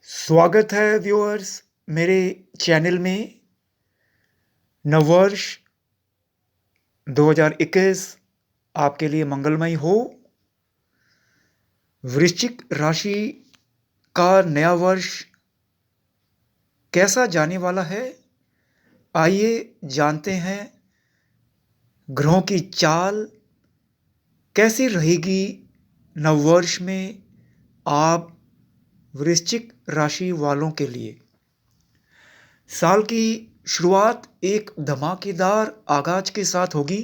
स्वागत है व्यूअर्स मेरे चैनल में। नववर्ष 2021 आपके लिए मंगलमय हो। वृश्चिक राशि का नया वर्ष कैसा जाने वाला है, आइए जानते हैं। ग्रहों की चाल कैसी रहेगी नववर्ष में आप वृश्चिक राशि वालों के लिए। साल की शुरुआत एक धमाकेदार आगाज के साथ होगी।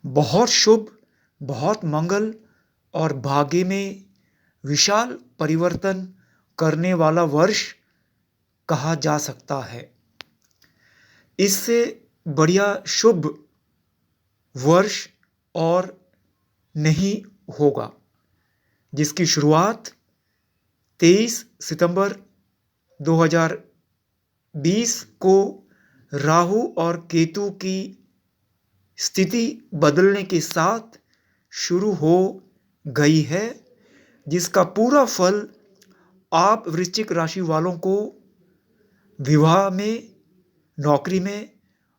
बहुत शुभ, बहुत मंगल और भाग्य में विशाल परिवर्तन करने वाला वर्ष कहा जा सकता है। इससे बढ़िया शुभ वर्ष और नहीं होगा, जिसकी शुरुआत 23 सितंबर 2020 को राहु और केतु की स्थिति बदलने के साथ शुरू हो गई है, जिसका पूरा फल आप वृश्चिक राशि वालों को विवाह में, नौकरी में,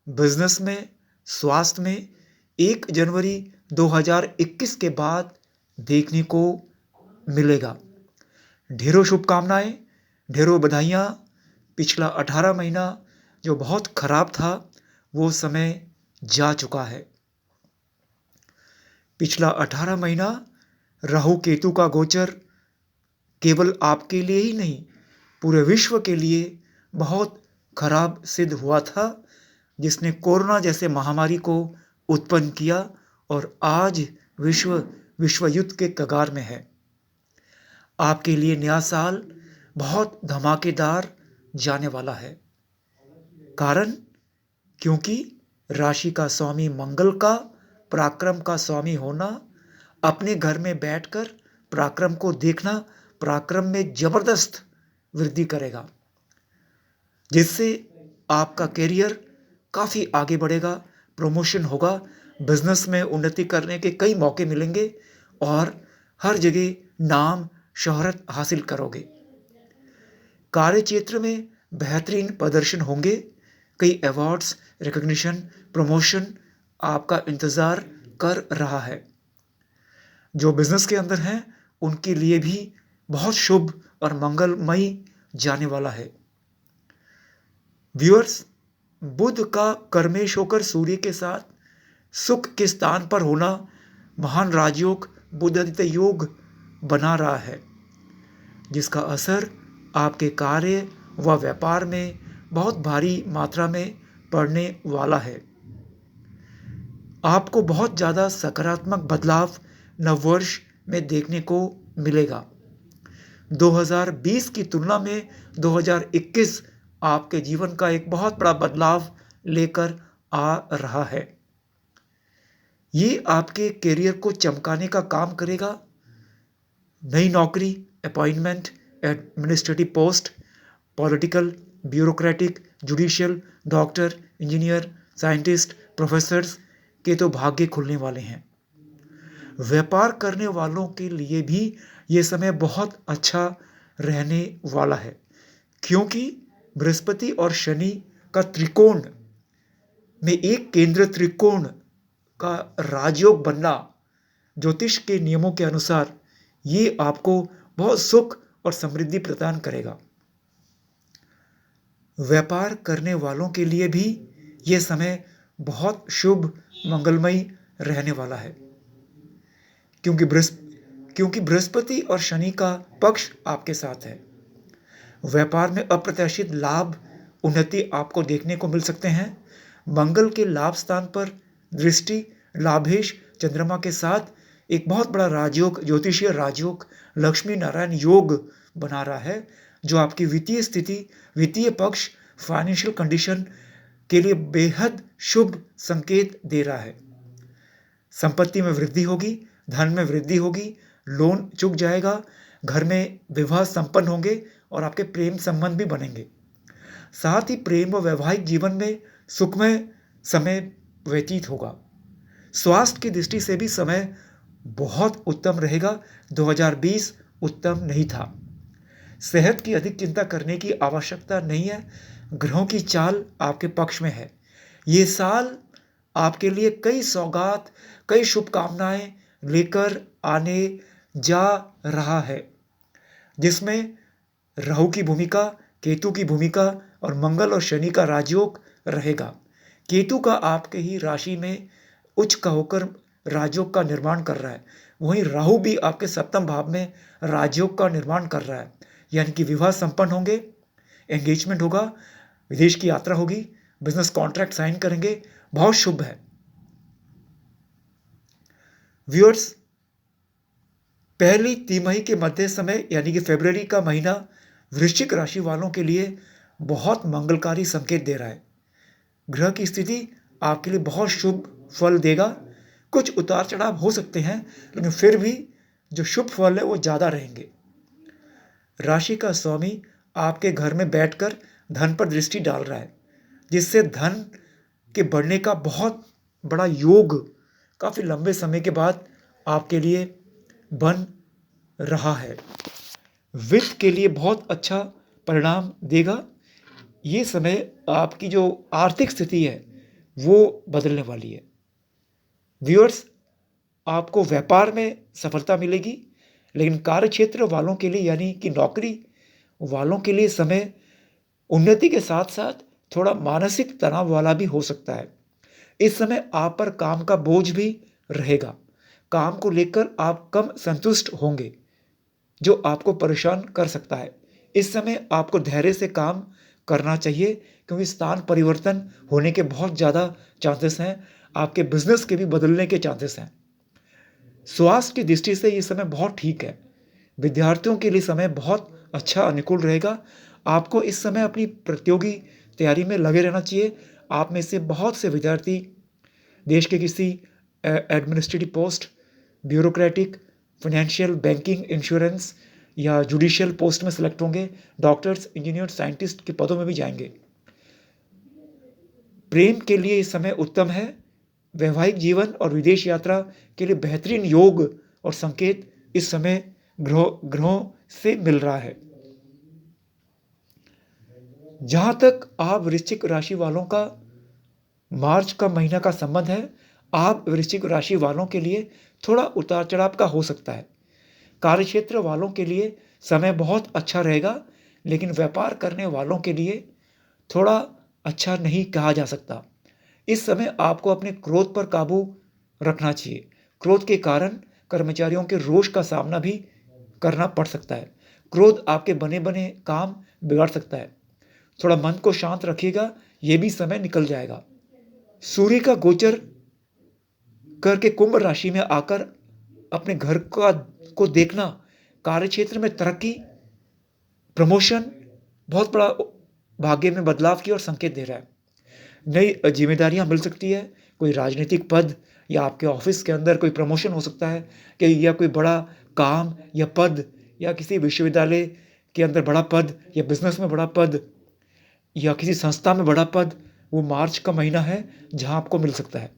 बिजनेस में, स्वास्थ्य में 1 जनवरी 2021 के बाद देखने को मिलेगा। ढेरों शुभकामनाएं, ढेरों बधाइयाँ। पिछला 18 महीना जो बहुत खराब था वो समय जा चुका है। पिछला 18 महीना राहु केतु का गोचर केवल आपके लिए ही नहीं, पूरे विश्व के लिए बहुत खराब सिद्ध हुआ था, जिसने कोरोना जैसे महामारी को उत्पन्न किया और आज विश्व युद्ध के कगार में है। आपके लिए नया साल बहुत धमाकेदार जाने वाला है। कारण क्योंकि राशि का स्वामी मंगल का पराक्रम का स्वामी होना, अपने घर में बैठकर पराक्रम को देखना, पराक्रम में जबरदस्त वृद्धि करेगा, जिससे आपका करियर काफ़ी आगे बढ़ेगा, प्रमोशन होगा, बिजनेस में उन्नति करने के कई मौके मिलेंगे और हर जगह नाम शोहरत हासिल करोगे। कार्य क्षेत्र में बेहतरीन प्रदर्शन होंगे। कई अवार्ड्स, रिकॉग्निशन, प्रमोशन आपका इंतज़ार कर रहा है। जो बिजनेस के अंदर हैं उनके लिए भी बहुत शुभ और मंगलमय जाने वाला है। व्यूअर्स, बुध का कर्मेश होकर सूर्य के साथ सुख के स्थान पर होना महान राजयोग बुधादित्य योग बना रहा है, जिसका असर आपके कार्य व व्यापार में बहुत भारी मात्रा में पड़ने वाला है। आपको बहुत ज़्यादा सकारात्मक बदलाव नववर्ष में देखने को मिलेगा। 2020 की तुलना में 2021 आपके जीवन का एक बहुत बड़ा बदलाव लेकर आ रहा है। ये आपके करियर को चमकाने का काम करेगा। नई नौकरी, appointment, administrative post, political, bureaucratic, judicial, doctor, engineer, scientist, professors के तो भाग्य खुलने वाले हैं। व्यापार करने वालों के लिए भी ये समय बहुत अच्छा रहने वाला है, क्योंकि बृहस्पति और शनि का त्रिकोण में एक केंद्र त्रिकोण का राजयोग बनना, ज्योतिष के नियमों के अनुसार ये आपको बहुत सुख और समृद्धि प्रदान करेगा। व्यापार करने वालों के लिए भी ये समय बहुत शुभ मंगलमय रहने वाला है, क्योंकि बृहस्पति और शनि का पक्ष आपके साथ है। व्यापार में अप्रत्याशित लाभ, उन्नति आपको देखने को मिल सकते हैं। मंगल के लाभ स्थान पर दृष्टि लाभेश चंद्रमा के साथ एक बहुत बड़ा राजयोग, ज्योतिषीय राजयोग, लक्ष्मी नारायण योग बना रहा है, जो आपकी वित्तीय स्थिति, वित्तीय पक्ष, फाइनेंशियल कंडीशन के लिए बेहद शुभ संकेत दे रहा है। संपत्ति में वृद्धि होगी, धन में वृद्धि होगी, लोन चुक जाएगा, घर में विवाह संपन्न होंगे और आपके प्रेम संबंध भी बनेंगे। साथ ही प्रेम व वैवाहिक जीवन में सुखमय समय व्यतीत होगा। स्वास्थ्य की दृष्टि से भी समय बहुत उत्तम रहेगा। 2020 उत्तम नहीं था। सेहत की अधिक चिंता करने की आवश्यकता नहीं है। ग्रहों की चाल आपके पक्ष में है। ये साल आपके लिए कई सौगात, कई शुभकामनाएं लेकर आने जा रहा है, जिसमें राहु की भूमिका, केतु की भूमिका और मंगल और शनि का राजयोग रहेगा। केतु का आपके ही राशि में उच्च का होकर राजयोग का निर्माण कर रहा है। वहीं राहु भी आपके सप्तम भाव में राजयोग का निर्माण कर रहा है, यानी कि विवाह संपन्न होंगे, एंगेजमेंट होगा, विदेश की यात्रा होगी, बिजनेस कॉन्ट्रैक्ट साइन करेंगे, बहुत शुभ है। व्यूअर्स, पहली तिमाही के मध्य समय यानी कि फरवरी का महीना वृश्चिक राशि वालों के लिए बहुत मंगलकारी संकेत दे रहा है। ग्रह की स्थिति आपके लिए बहुत शुभ फल देगा। कुछ उतार चढ़ाव हो सकते हैं, लेकिन फिर भी जो शुभ फल है वो ज़्यादा रहेंगे। राशि का स्वामी आपके घर में बैठकर धन पर दृष्टि डाल रहा है, जिससे धन के बढ़ने का बहुत बड़ा योग काफ़ी लंबे समय के बाद आपके लिए बन रहा है। वित्त के लिए बहुत अच्छा परिणाम देगा। ये समय आपकी जो आर्थिक स्थिति है वो बदलने वाली है। व्यूअर्स, आपको व्यापार में सफलता मिलेगी, लेकिन कार्यक्षेत्र वालों के लिए यानी कि नौकरी वालों के लिए समय उन्नति के साथ साथ थोड़ा मानसिक तनाव वाला भी हो सकता है। इस समय आप पर काम का बोझ भी रहेगा। काम को लेकर आप कम संतुष्ट होंगे, जो आपको परेशान कर सकता है। इस समय आपको धैर्य से काम करना चाहिए, क्योंकि स्थान परिवर्तन होने के बहुत ज़्यादा चांसेस हैं। आपके बिजनेस के भी बदलने के चांसेस हैं। स्वास्थ्य की दृष्टि से ये समय बहुत ठीक है। विद्यार्थियों के लिए समय बहुत अच्छा अनुकूल रहेगा। आपको इस समय अपनी प्रतियोगी तैयारी में लगे रहना चाहिए। आप में से बहुत से विद्यार्थी देश के किसी administrative post, bureaucratic, financial, banking, insurance या जुडिशियल पोस्ट में सेलेक्ट होंगे। डॉक्टर्स, इंजीनियर, साइंटिस्ट के पदों में भी जाएंगे। प्रेम के लिए इस समय उत्तम है। वैवाहिक जीवन और विदेश यात्रा के लिए बेहतरीन योग और संकेत इस समय ग्रहों से मिल रहा है। जहां तक आप वृश्चिक राशि वालों का मार्च का महीना का संबंध है, आप वृश्चिक राशि वालों के लिए थोड़ा उतार चढ़ाव का हो सकता है। कार्यक्षेत्र वालों के लिए समय बहुत अच्छा रहेगा, लेकिन व्यापार करने वालों के लिए थोड़ा अच्छा नहीं कहा जा सकता। इस समय आपको अपने क्रोध पर काबू रखना चाहिए। क्रोध के कारण कर्मचारियों के रोष का सामना भी करना पड़ सकता है। क्रोध आपके बने बने काम बिगाड़ सकता है। थोड़ा मन को शांत रखिएगा, यह भी समय निकल जाएगा। सूर्य का गोचर करके कुंभ राशि में आकर अपने घर को देखना कार्यक्षेत्र में तरक्की, प्रमोशन, बहुत बड़ा भाग्य में बदलाव की ओर संकेत दे रहा है। नई जिम्मेदारियां मिल सकती है। कोई राजनीतिक पद या आपके ऑफिस के अंदर कोई प्रमोशन हो सकता है कि या कोई बड़ा काम या पद, या किसी विश्वविद्यालय के अंदर बड़ा पद, या बिजनेस में बड़ा पद, या किसी संस्था में बड़ा पद, वो मार्च का महीना है जहां आपको मिल सकता है।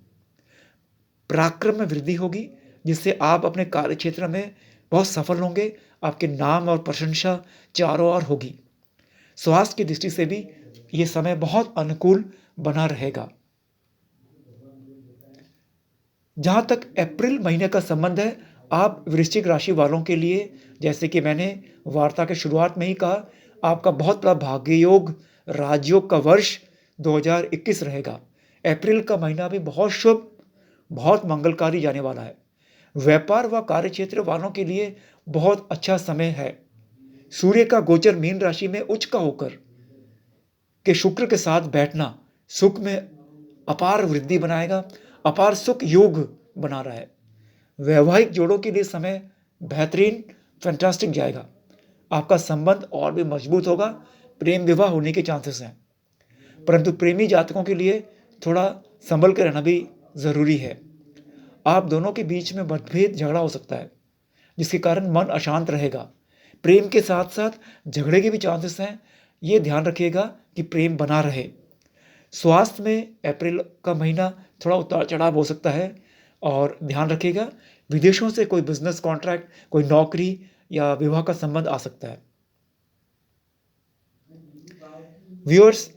पराक्रम में वृद्धि होगी, जिससे आप अपने कार्य क्षेत्र में बहुत सफल होंगे। आपके नाम और प्रशंसा चारों ओर होगी। स्वास्थ्य की दृष्टि से भी ये समय बहुत अनुकूल बना रहेगा। जहां तक अप्रैल महीने का संबंध है, आप वृश्चिक राशि वालों के लिए, जैसे कि मैंने वार्ता के शुरुआत में ही कहा, आपका बहुत बड़ा भाग्य योग, राजयोग का वर्ष 2021 रहेगा। अप्रैल का महीना भी बहुत शुभ, बहुत मंगलकारी जाने वाला है। व्यापार व कार्यक्षेत्र वालों के लिए बहुत अच्छा समय है। सूर्य का गोचर मीन राशि में उच्च का होकर के शुक्र के साथ बैठना सुख में अपार वृद्धि बनाएगा, अपार सुख योग बना रहा है। वैवाहिक जोड़ों के लिए समय बेहतरीन, फैंटास्टिक जाएगा। आपका संबंध और भी मजबूत होगा। प्रेम विवाह होने के चांसेस हैं, परंतु प्रेमी जातकों के लिए थोड़ा संभल कर रहना भी जरूरी है। आप दोनों के बीच में मतभेद, झगड़ा हो सकता है, जिसके कारण मन अशांत रहेगा। प्रेम के साथ साथ झगड़े के भी चांसेस हैं। ये ध्यान रखिएगा कि प्रेम बना रहे। स्वास्थ्य में अप्रैल का महीना थोड़ा उतार चढ़ाव हो सकता है, और ध्यान रखिएगा विदेशों से कोई बिजनेस कॉन्ट्रैक्ट, कोई नौकरी या विवाह का संबंध आ सकता है। व्यूअर्स,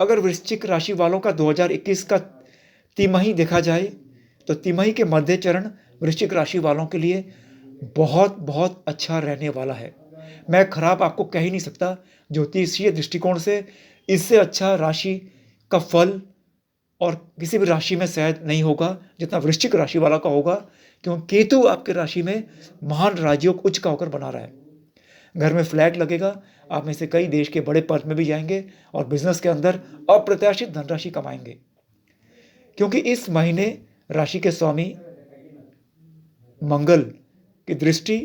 अगर वृश्चिक राशि वालों का 2021 का तिमाही देखा जाए तो तिमाही के मध्य चरण वृश्चिक राशि वालों के लिए बहुत बहुत अच्छा रहने वाला है। मैं खराब आपको कह ही नहीं सकता। ज्योतिषीय दृष्टिकोण से इससे अच्छा राशि का फल और किसी भी राशि में शायद नहीं होगा जितना वृश्चिक राशि वाला का होगा, क्योंकि केतु आपके राशि में महान राजयोग उच्च का होकर बना रहा है। घर में फ्लैग लगेगा, आप में से कई देश के बड़े पद में भी जाएंगे और बिजनेस के अंदर अप्रत्याशित धनराशि कमाएंगे, क्योंकि इस महीने राशि के स्वामी मंगल की दृष्टि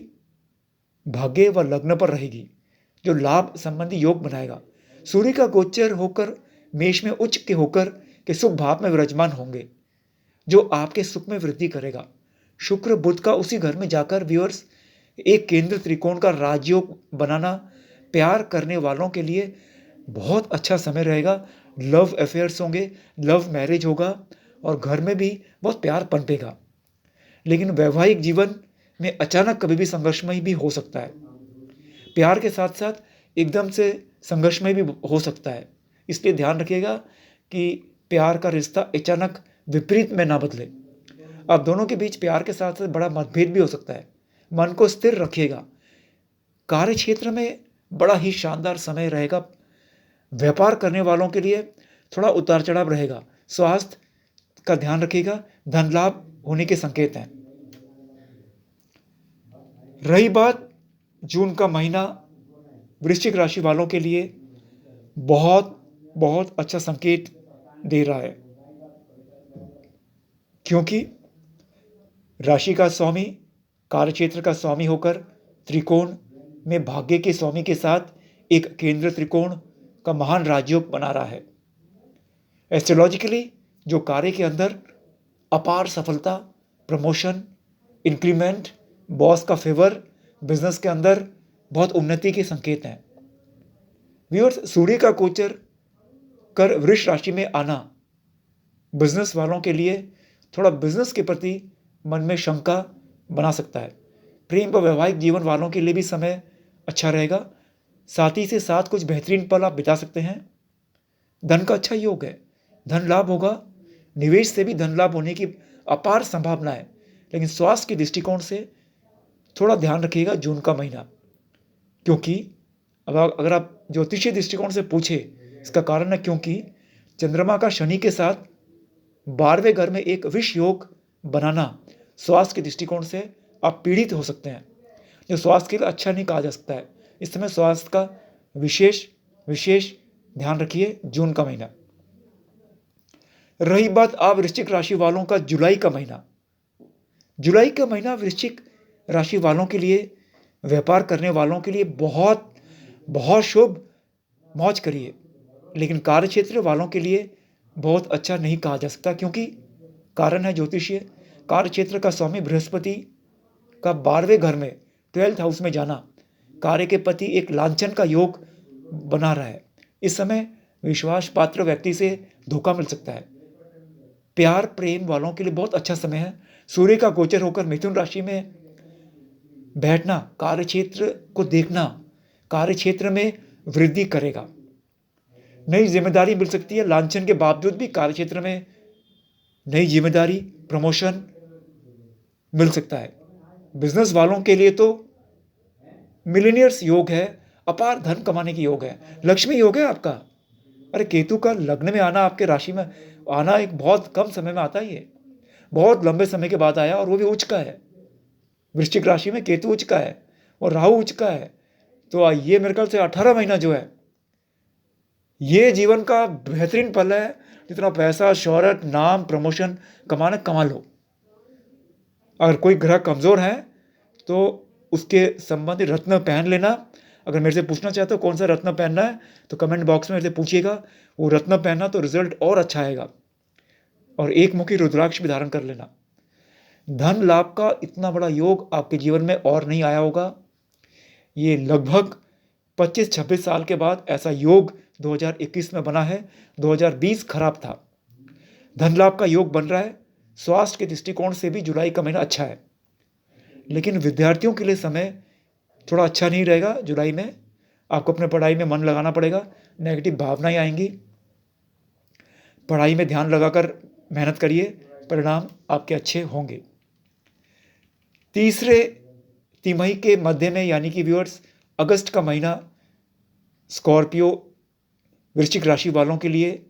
भाग्य व लग्न पर रहेगी, जो लाभ संबंधी योग बनाएगा। सूर्य का गोचर होकर मेष में उच्च के होकर के सुख भाव में विराजमान होंगे, जो आपके सुख में वृद्धि करेगा। शुक्र बुध का उसी घर में जाकर व्यूअर्स एक केंद्र त्रिकोण का राजयोग बनाना प्यार करने वालों के लिए बहुत अच्छा समय रहेगा। लव अफेयर्स होंगे, लव मैरिज होगा और घर में भी बहुत प्यार पनपेगा। लेकिन वैवाहिक जीवन में अचानक कभी भी संघर्षमय भी हो सकता है। प्यार के साथ साथ एकदम से संघर्षमय भी हो सकता है, इसलिए ध्यान रखिएगा कि प्यार का रिश्ता अचानक विपरीत में ना बदले। अब दोनों के बीच प्यार के साथ साथ बड़ा मतभेद भी हो सकता है। मन को स्थिर रखिएगा। कार्य क्षेत्र में बड़ा ही शानदार समय रहेगा। व्यापार करने वालों के लिए थोड़ा उतार चढ़ाव रहेगा। स्वास्थ्य का ध्यान रखिएगा। धन लाभ होने के संकेत हैं। रही बात जून का महीना, वृश्चिक राशि वालों के लिए बहुत बहुत अच्छा संकेत दे रहा है, क्योंकि राशि का स्वामी कार्यक्षेत्र का स्वामी होकर त्रिकोण में भाग्य के स्वामी के साथ एक केंद्र त्रिकोण का महान राजयोग बना रहा है। एस्ट्रोलॉजिकली जो कार्य के अंदर अपार सफलता, प्रमोशन, इंक्रीमेंट, बॉस का फेवर, बिजनेस के अंदर बहुत उन्नति के संकेत हैं। व्यूअर्स, सूर्य का गोचर कर वृष राशि में आना बिजनेस वालों के लिए थोड़ा बिजनेस के प्रति मन में शंका बना सकता है। प्रेम व वैवाहिक जीवन वालों के लिए भी समय अच्छा रहेगा। साथी से साथ कुछ बेहतरीन पल आप बिता सकते हैं। धन का अच्छा योग है, धन लाभ होगा। निवेश से भी धन लाभ होने की अपार संभावना है, लेकिन स्वास्थ्य के दृष्टिकोण से थोड़ा ध्यान रखिएगा जून का महीना, क्योंकि अगर आप ज्योतिषीय दृष्टिकोण से पूछे, इसका कारण है क्योंकि चंद्रमा का शनि के साथ 12वें घर में एक विष योग बनाना स्वास्थ्य के दृष्टिकोण से आप पीड़ित हो सकते हैं, जो स्वास्थ्य के लिए अच्छा नहीं कहा जा सकता है। इस समय स्वास्थ्य का विशेष ध्यान रखिए जून का महीना। रही बात आप वृश्चिक राशि वालों का जुलाई का महीना, जुलाई का महीना वृश्चिक राशि वालों के लिए, व्यापार करने वालों के लिए बहुत बहुत शुभ। मौज करिए, लेकिन कार्य क्षेत्र वालों के लिए बहुत अच्छा नहीं कहा जा सकता, क्योंकि कारण है ज्योतिषीय। कार्य क्षेत्र का स्वामी बृहस्पति का 12वें घर में 12th हाउस में जाना कार्य के प्रति एक लांछन का योग बना रहा है। इस समय विश्वास पात्र व्यक्ति से धोखा मिल सकता है। प्यार प्रेम वालों के लिए बहुत अच्छा समय है। सूर्य का गोचर होकर मिथुन राशि में बैठना कार्य क्षेत्र को देखना कार्य क्षेत्र में वृद्धि करेगा। नई जिम्मेदारी मिल सकती है। लांछन के बावजूद भी कार्य क्षेत्र में नई जिम्मेदारी, प्रमोशन मिल सकता है। बिजनेस वालों के लिए तो मिलीनियर्स योग है, अपार धन कमाने की योग है, लक्ष्मी योग है आपका। अरे केतु का लग्न में आना, आपके राशि में आना एक बहुत कम समय में आता ही है, बहुत लंबे समय के बाद आया, और वो भी उच्च का है। वृश्चिक राशि में केतु उच्च का है और राहु उच्च का है, तो ये मेरे ख्याल से 18 महीना जो है ये जीवन का बेहतरीन पल है। जितना पैसा, शोहरत, नाम, प्रमोशन कमाना कमा लो। अगर कोई ग्रह कमज़ोर है तो उसके संबंधित रत्न पहन लेना। अगर मेरे से पूछना चाहते हो कौन सा रत्न पहनना है तो कमेंट बॉक्स में मेरे से पूछिएगा। वो रत्न पहनना तो रिजल्ट और अच्छा आएगा। और एक मुखी रुद्राक्ष भी धारण कर लेना। धन लाभ का इतना बड़ा योग आपके जीवन में और नहीं आया होगा। ये लगभग 25-26 साल के बाद ऐसा योग 2021 में बना है। 2020 खराब था। धन लाभ का योग बन रहा है। स्वास्थ्य के दृष्टिकोण से भी जुलाई का महीना अच्छा है, लेकिन विद्यार्थियों के लिए समय थोड़ा अच्छा नहीं रहेगा जुलाई में। आपको अपने पढ़ाई में मन लगाना पड़ेगा, नेगेटिव भावनाएं आएंगी। पढ़ाई में ध्यान लगाकर मेहनत करिए, परिणाम आपके अच्छे होंगे। तीसरे तिमाही के मध्य में यानी कि व्यूअर्स अगस्त का महीना स्कॉर्पियो वृश्चिक राशि वालों के लिए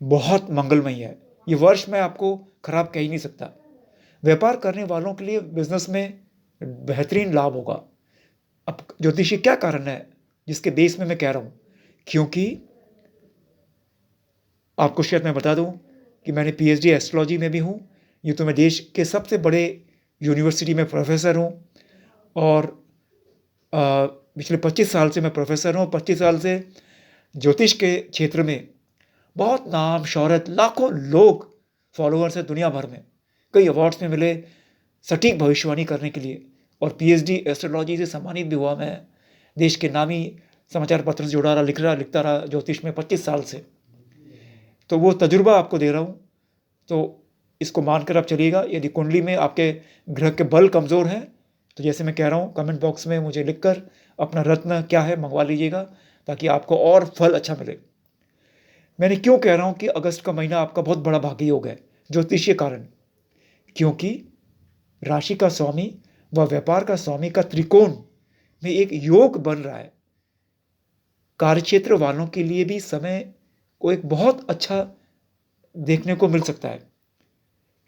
बहुत मंगलमय है। ये वर्ष मैं आपको खराब कह ही नहीं सकता। व्यापार करने वालों के लिए बिजनेस में बेहतरीन लाभ होगा। अब ज्योतिषी क्या कारण है जिसके बेस में मैं कह रहा हूँ, क्योंकि आपको शायद मैं बता दूं कि मैंने पीएचडी एस्ट्रोलॉजी में भी हूँ। यूँ तो मैं देश के सबसे बड़े यूनिवर्सिटी में प्रोफेसर हूँ और पिछले 25 साल से मैं प्रोफेसर हूँ। 25 साल से ज्योतिष के क्षेत्र में बहुत नाम शौहरत, लाखों लोग फॉलोअर्स हैं दुनिया भर में। कई अवार्ड्स में मिले सटीक भविष्यवाणी करने के लिए, और पीएचडी एस्ट्रोलॉजी से सम्मानित भी हुआ मैं। देश के नामी समाचार पत्र से जुड़ा रहा, लिखता रहा ज्योतिष में 25 साल से। तो वो तजुर्बा आपको दे रहा हूँ, तो इसको मानकर आप चलिएगा। यदि कुंडली में आपके ग्रह के बल कमज़ोर हैं तो जैसे मैं कह रहा हूँ, कमेंट बॉक्स में मुझे लिखकर अपना रत्न क्या है मंगवा लीजिएगा, ताकि आपको और फल अच्छा मिले। मैंने क्यों कह रहा हूँ कि अगस्त का महीना आपका बहुत बड़ा भाग्य योग है ज्योतिषीय कारण, क्योंकि राशि का स्वामी व व्यापार का स्वामी का त्रिकोण में एक योग बन रहा है। कार्यक्षेत्र वालों के लिए भी समय को एक बहुत अच्छा देखने को मिल सकता है।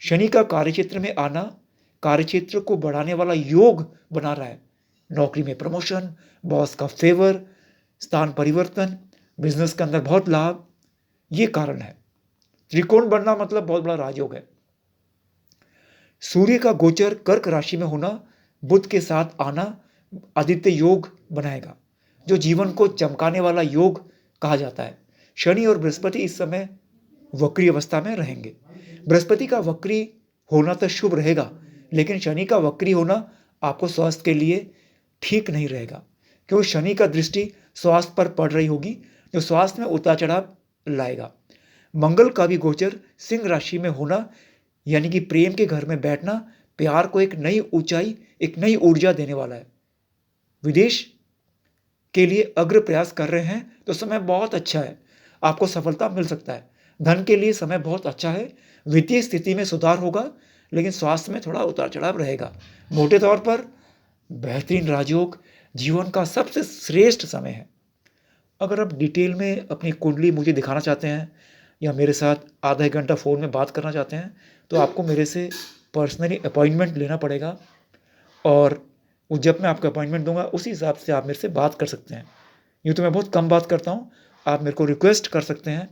शनि का कार्यक्षेत्र में आना कार्यक्षेत्र को बढ़ाने वाला योग बना रहा है। नौकरी में प्रमोशन, बॉस का फेवर, स्थान परिवर्तन, बिजनेस के अंदर बहुत लाभ, ये कारण है। त्रिकोण बनना मतलब बहुत बड़ा राजयोग है। सूर्य का गोचर कर्क राशि में होना, बुध के साथ आना आदित्य योग बनाएगा, जो जीवन को चमकाने वाला योग कहा जाता है। शनि और बृहस्पति इस समय वक्री अवस्था में रहेंगे। बृहस्पति का वक्री होना तो शुभ रहेगा, लेकिन शनि का वक्री होना आपको स्वास्थ्य के लिए ठीक नहीं रहेगा, क्योंकि शनि का दृष्टि स्वास्थ्य पर पड़ रही होगी, जो स्वास्थ्य में उतार चढ़ाव लाएगा। मंगल का भी गोचर सिंह राशि में होना, यानी कि प्रेम के घर में बैठना, प्यार को एक नई ऊंचाई, एक नई ऊर्जा देने वाला है। विदेश के लिए अग्र प्रयास कर रहे हैं तो समय बहुत अच्छा है, आपको सफलता मिल सकता है। धन के लिए समय बहुत अच्छा है। वित्तीय स्थिति में सुधार होगा, लेकिन स्वास्थ्य में थोड़ा उतार चढ़ाव रहेगा। मोटे तौर पर बेहतरीन राजयोग जीवन का सबसे श्रेष्ठ समय है। अगर आप डिटेल में अपनी कुंडली मुझे दिखाना चाहते हैं या मेरे साथ आधा एक घंटा फ़ोन में बात करना चाहते हैं, तो आपको मेरे से पर्सनली अपॉइंटमेंट लेना पड़ेगा, और जब मैं आपको अपॉइंटमेंट दूंगा उसी हिसाब से आप मेरे से बात कर सकते हैं। यूँ तो मैं बहुत कम बात करता हूँ, आप मेरे को रिक्वेस्ट कर सकते हैं।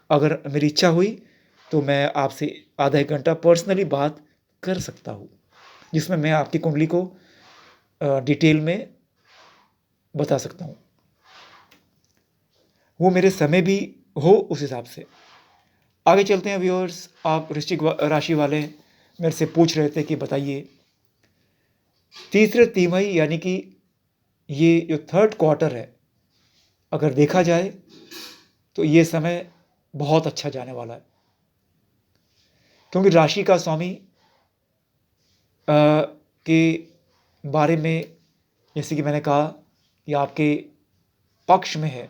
अगर मेरी इच्छा हुई तो मैं आपसे आधा एक घंटा पर्सनली बात कर सकता हूँ, जिसमें मैं आपकी कुंडली को डिटेल में बता सकता हूँ। वो मेरे समय भी हो उस हिसाब से। आगे चलते हैं व्यूअर्स। आप वृश्चिक राशि वाले मेरे से पूछ रहे थे कि बताइए तीसरे तिमाही यानी कि ये जो थर्ड क्वार्टर है, अगर देखा जाए तो ये समय बहुत अच्छा जाने वाला है, क्योंकि राशि का स्वामी के बारे में जैसे कि मैंने कहा कि आपके पक्ष में है,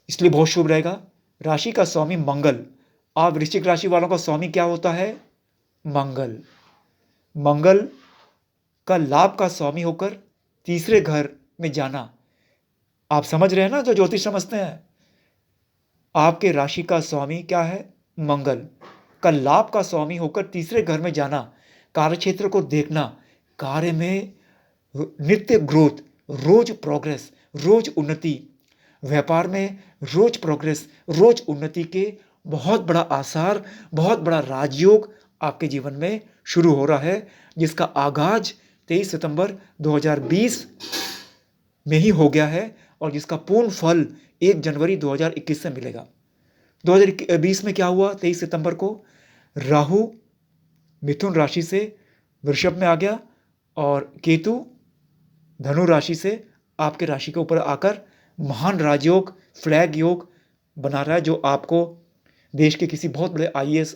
इसलिए बहुत शुभ रहेगा। राशि का स्वामी मंगल, आप वृश्चिक राशि वालों का स्वामी क्या होता है? मंगल। मंगल का लाभ का स्वामी होकर तीसरे घर में जाना, आप समझ रहे हैं ना, जो ज्योतिष समझते हैं। आपके राशि का स्वामी क्या है? मंगल का लाभ का स्वामी होकर तीसरे घर में जाना, कार्यक्षेत्र को देखना, कार्य में नित्य ग्रोथ, रोज प्रोग्रेस, रोज उन्नति, व्यापार में रोज प्रोग्रेस, रोज उन्नति के बहुत बड़ा आसार, बहुत बड़ा राजयोग आपके जीवन में शुरू हो रहा है, जिसका आगाज 23 सितंबर 2020 में ही हो गया है और जिसका पूर्ण फल 1 जनवरी 2021 से मिलेगा। 2020 में क्या हुआ? 23 सितंबर को राहु मिथुन राशि से वृषभ में आ गया और केतु धनु राशि से आपके राशि के ऊपर आकर महान राजयोग, फ्लैग योग बना रहा है, जो आपको देश के किसी बहुत बड़े IAS,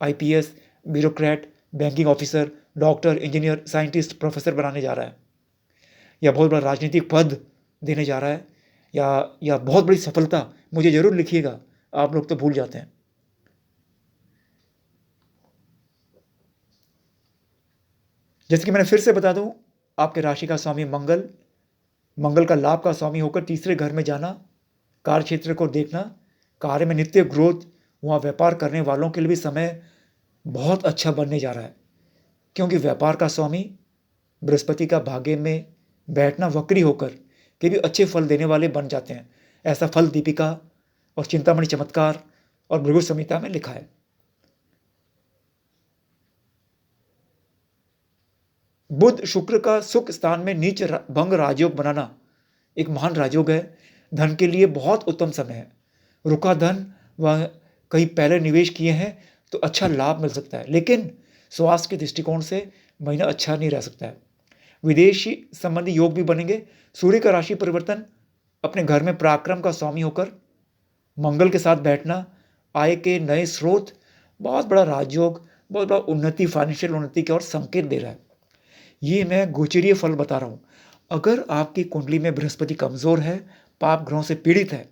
IPS, bureaucrat, banking officer, doctor, engineer, scientist, professor बनाने जा रहा है। या बहुत बड़ा राजनीतिक पद देने जा रहा है, या बहुत बड़ी सफलता, मुझे ज़रूर लिखिएगा। आप लोग तो भूल जाते हैं। जैसे कि मैंने फिर से बता दूं, आपके राशि का स्वामी मंगल, मंगल का लाभ का स्वामी होकर तीसरे घर में जाना, कार्य क्षेत्र को देखना, कार्य में नित्य ग्रोथ, वहाँ व्यापार करने वालों के लिए भी समय बहुत अच्छा बनने जा रहा है, क्योंकि व्यापार का स्वामी बृहस्पति का भाग्य में बैठना वक्री होकर के भी अच्छे फल देने वाले बन जाते हैं। ऐसा फल दीपिका और चिंतामणि चमत्कार और भृगु संहिता में लिखा है। बुध शुक्र का सुख स्थान में नीच भंग राजयोग बनाना एक महान राजयोग है। धन के लिए बहुत उत्तम समय है। रुका धन वह कहीं पहले निवेश किए हैं तो अच्छा लाभ मिल सकता है, लेकिन स्वास्थ्य के दृष्टिकोण से महीना अच्छा नहीं रह सकता है। विदेशी संबंधी योग भी बनेंगे। सूर्य का राशि परिवर्तन अपने घर में पराक्रम का स्वामी होकर मंगल के साथ बैठना आय के नए स्रोत, बहुत बड़ा राजयोग, बहुत बड़ा उन्नति, फाइनेंशियल उन्नति की ओर संकेत दे रहा है। ये मैं गोचरीय फल बता रहा हूँ। अगर आपकी कुंडली में बृहस्पति कमजोर है, पाप ग्रहों से पीड़ित है,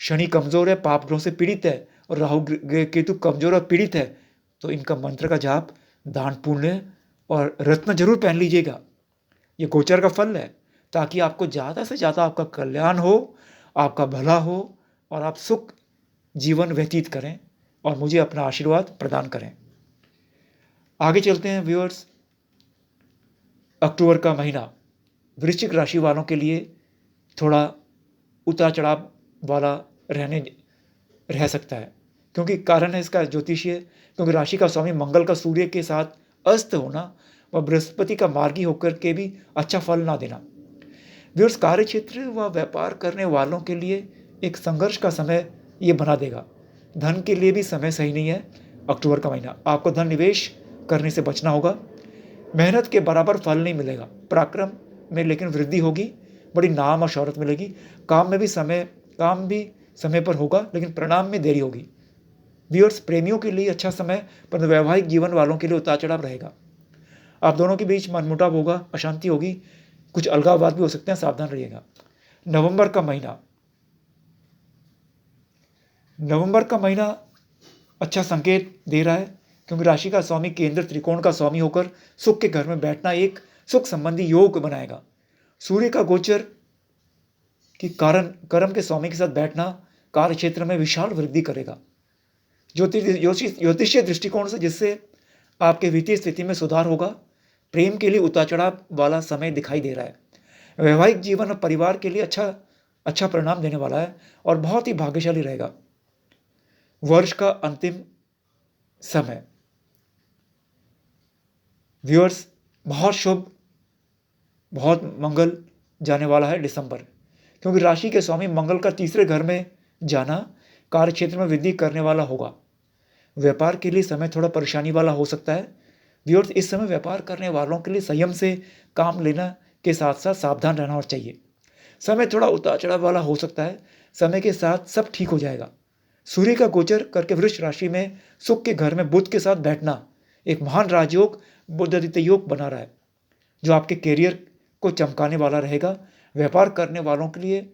शनि कमजोर है, पाप ग्रहों से पीड़ित है, और राहु केतु कमजोर और पीड़ित है, तो इनका मंत्र का जाप, दान पुण्य और रत्न जरूर पहन लीजिएगा। ये गोचर का फल है, ताकि आपको ज़्यादा से ज़्यादा आपका कल्याण हो, आपका भला हो और आप सुख जीवन व्यतीत करें और मुझे अपना आशीर्वाद प्रदान करें। आगे चलते हैं व्यूअर्स। अक्टूबर का महीना वृश्चिक राशि वालों के लिए थोड़ा उतार चढ़ाव वाला रह सकता है, क्योंकि कारण है इसका ज्योतिषीय, क्योंकि राशि का स्वामी मंगल का सूर्य के साथ अस्त होना व बृहस्पति का मार्गी होकर के भी अच्छा फल ना देना व्यूअर्स कार्य क्षेत्र व व्यापार करने वालों के लिए एक संघर्ष का समय ये बना देगा। धन के लिए भी समय सही नहीं है। अक्टूबर का महीना आपको धन निवेश करने से बचना होगा। मेहनत के बराबर फल नहीं मिलेगा। पराक्रम में लेकिन वृद्धि होगी, बड़ी नाम और शौहरत मिलेगी। काम भी समय पर होगा, लेकिन परिणाम में देरी होगी। व्यूअर्स प्रेमियों के लिए अच्छा समय, पर वैवाहिक जीवन वालों के लिए उतार चढ़ाव रहेगा। आप दोनों के बीच मनमुटाव होगा, अशांति होगी, कुछ अलगाववाद भी हो सकते हैं, सावधान रहिएगा। नवंबर का महीना अच्छा संकेत दे रहा है, क्योंकि राशि का स्वामी केंद्र त्रिकोण का स्वामी होकर सुख के घर में बैठना एक सुख संबंधी योग बनाएगा। सूर्य का गोचर के कारण कर्म के स्वामी के साथ बैठना कार्य क्षेत्र में विशाल वृद्धि करेगा ज्योतिषीय दृष्टिकोण से, जिससे आपके वित्तीय स्थिति में सुधार होगा। प्रेम के लिए उतार चढ़ाव वाला समय दिखाई दे रहा है। वैवाहिक जीवन और परिवार के लिए अच्छा परिणाम देने वाला है और बहुत ही भाग्यशाली रहेगा। वर्ष का अंतिम समय व्यूअर्स बहुत शुभ, बहुत मंगल जाने वाला है दिसंबर, क्योंकि राशि के स्वामी मंगल का तीसरे घर में जाना कार्य क्षेत्र में वृद्धि करने वाला होगा। व्यापार के लिए समय थोड़ा परेशानी वाला हो सकता है। व्यूअर्स इस समय व्यापार करने वालों के लिए संयम से काम लेना के साथ साथ सावधान रहना और चाहिए। समय थोड़ा उतार चढ़ाव वाला हो सकता है, समय के साथ सब ठीक हो जाएगा। सूर्य का गोचर करके वृष राशि में सुख के घर में बुध के साथ बैठना एक महान राजयोग, बुधादित्य योग बना रहा है, जो आपके कैरियर को चमकाने वाला रहेगा। व्यापार करने वालों के लिए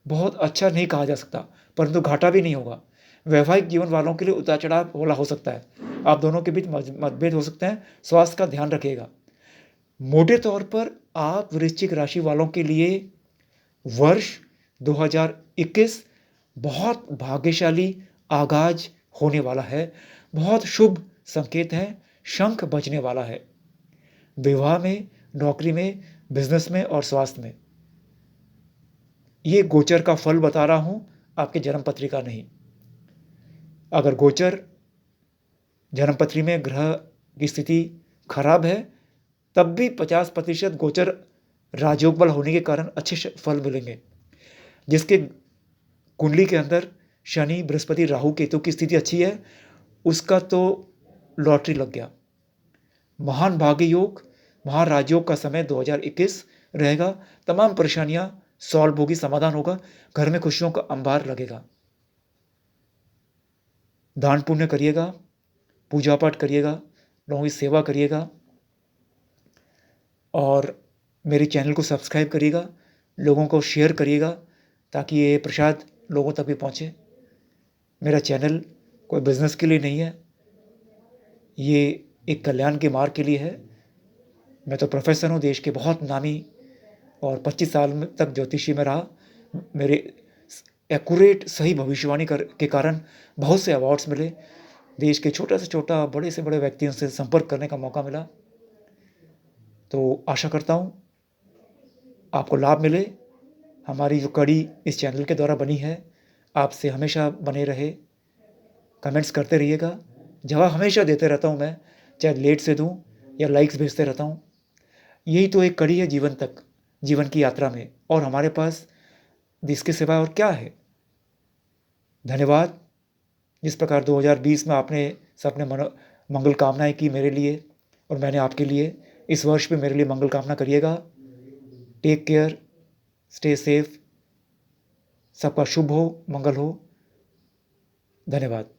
बहुत अच्छा नहीं कहा जा सकता, परंतु घाटा भी नहीं होगा। वैवाहिक जीवन वालों के लिए उतार चढ़ाव वाला हो सकता है। आप दोनों के बीच मतभेद हो सकते हैं, स्वास्थ्य का ध्यान रखिएगा। मोटे तौर पर आप वृश्चिक राशि वालों के लिए वर्ष 2021 बहुत भाग्यशाली आगाज होने वाला है। बहुत शुभ संकेत है। शंख बजने वाला है विवाह में, नौकरी में, बिजनेस में और स्वास्थ्य में। ये गोचर का फल बता रहा हूं, आपके जन्मपत्री का नहीं। अगर गोचर जन्मपत्री में ग्रह की स्थिति खराब है, तब भी 50% गोचर राजयोग बल होने के कारण अच्छे फल मिलेंगे। जिसके कुंडली के अंदर शनि, बृहस्पति, राहु, केतु की स्थिति अच्छी है, उसका तो लॉटरी लग गया। महान भाग्य योग, महान राजयोग का समय 2021 रहेगा। तमाम परेशानियां सॉल्व होगी, समाधान होगा, घर में खुशियों का अंबार लगेगा। दान पुण्य करिएगा, पूजा पाठ करिएगा, लोगों की सेवा करिएगा और मेरे चैनल को सब्सक्राइब करिएगा, लोगों को शेयर करिएगा ताकि ये प्रसाद लोगों तक भी पहुँचे। मेरा चैनल कोई बिज़नेस के लिए नहीं है, ये एक कल्याण के मार्ग के लिए है। मैं तो प्रोफेसर हूँ देश के बहुत नामी, और 25 साल तक ज्योतिषी में रहा। मेरे एक्यूरेट सही भविष्यवाणी के कारण बहुत से अवार्ड्स मिले। देश के छोटे से छोटा, बड़े से बड़े व्यक्तियों से संपर्क करने का मौका मिला। तो आशा करता हूँ आपको लाभ मिले। हमारी जो कड़ी इस चैनल के द्वारा बनी है, आपसे हमेशा बने रहे। कमेंट्स करते रहिएगा, जवाब हमेशा देते रहता हूँ मैं, चाहे लेट से दूँ या लाइक्स भेजते रहता हूँ। यही तो एक कड़ी है जीवन की यात्रा में, और हमारे पास इसके सिवा और क्या है। धन्यवाद। जिस प्रकार 2020 में आपने सबने मंगल कामनाएं की मेरे लिए, और मैंने आपके लिए, इस वर्ष भी मेरे लिए मंगल कामना करिएगा। टेक केयर, स्टे सेफ, सबका शुभ हो, मंगल हो। धन्यवाद।